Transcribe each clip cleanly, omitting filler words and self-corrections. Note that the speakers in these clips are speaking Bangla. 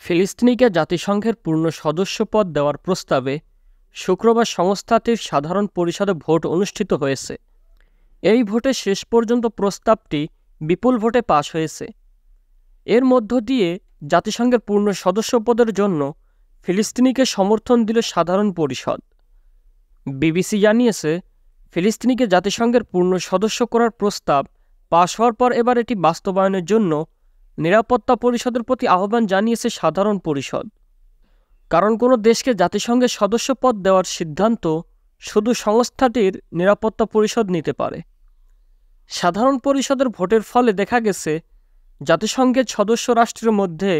ফিলিস্তিনিকে জাতিসংঘের পূর্ণ সদস্যপদ দেওয়ার প্রস্তাবে শুক্রবার সংস্থাটির সাধারণ পরিষদে ভোট অনুষ্ঠিত হয়েছে। এই ভোটে শেষ পর্যন্ত প্রস্তাবটি বিপুল ভোটে পাশ হয়েছে। এর মধ্য দিয়ে জাতিসংঘের পূর্ণ সদস্যপদের জন্য ফিলিস্তিনিকে সমর্থন দিল সাধারণ পরিষদ। বিবিসি জানিয়েছে, ফিলিস্তিনিকে জাতিসংঘের পূর্ণ সদস্য করার প্রস্তাব পাশ হওয়ার পর এবার এটি বাস্তবায়নের জন্য নিরাপত্তা পরিষদের প্রতি আহ্বান জানিয়েছে সাধারণ পরিষদ। কারণ কোনো দেশকে জাতিসংঘের সদস্যপদ দেওয়ার সিদ্ধান্ত শুধু সংস্থাটির নিরাপত্তা পরিষদ নিতে পারে। সাধারণ পরিষদের ভোটের ফলে দেখা গেছে, জাতিসংঘের সদস্য রাষ্ট্রের মধ্যে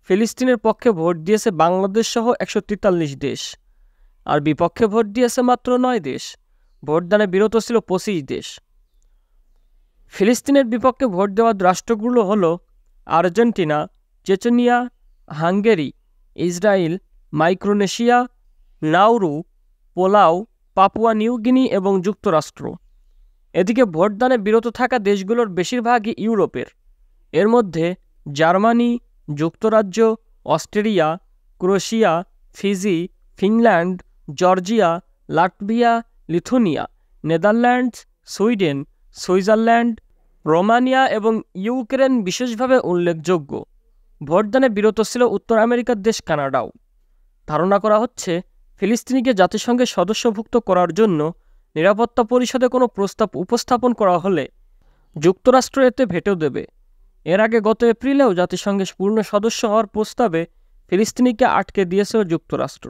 ফিলিস্তিনের পক্ষে ভোট দিয়েছে বাংলাদেশ সহ 143 দেশ, আর বিপক্ষে ভোট দিয়েছে মাত্র 9 দেশ। ভোটদানে বিরত ছিল 25 দেশ। ফিলিস্তিনের বিপক্ষে ভোট দেওয়া রাষ্ট্রগুলো হলো Argentina, Chechnya, Hungary, Israel, Micronesia, Nauru, pulao, Papua New Guinea এবং যুক্তরাষ্ট্র। এদিকে ভোটদানে বিরত থাকা দেশগুলোর বেশিরভাগই ইউরোপের। এর মধ্যে জার্মানি, যুক্তরাজ্য, Australia, Croatia, Fiji, Finland, Georgia, Latvia, Lithuania, Netherlands, Sweden, Switzerland, Romania এবং ইউক্রেন বিশেষভাবে উল্লেখযোগ্য। ভোটদানে বিরত ছিল উত্তর আমেরিকার দেশ কানাডাও। ধারণা করা হচ্ছে, ফিলিস্তিনিকে জাতিসংঘের সদস্যভুক্ত করার জন্য নিরাপত্তা পরিষদে কোনো প্রস্তাব উপস্থাপন করা হলে যুক্তরাষ্ট্র এতে ভেটো দেবে। এর আগে গত এপ্রিলেও জাতিসংঘের পূর্ণ সদস্য হওয়ার প্রস্তাবে ফিলিস্তিনিকে আটকে দিয়েছে যুক্তরাষ্ট্র।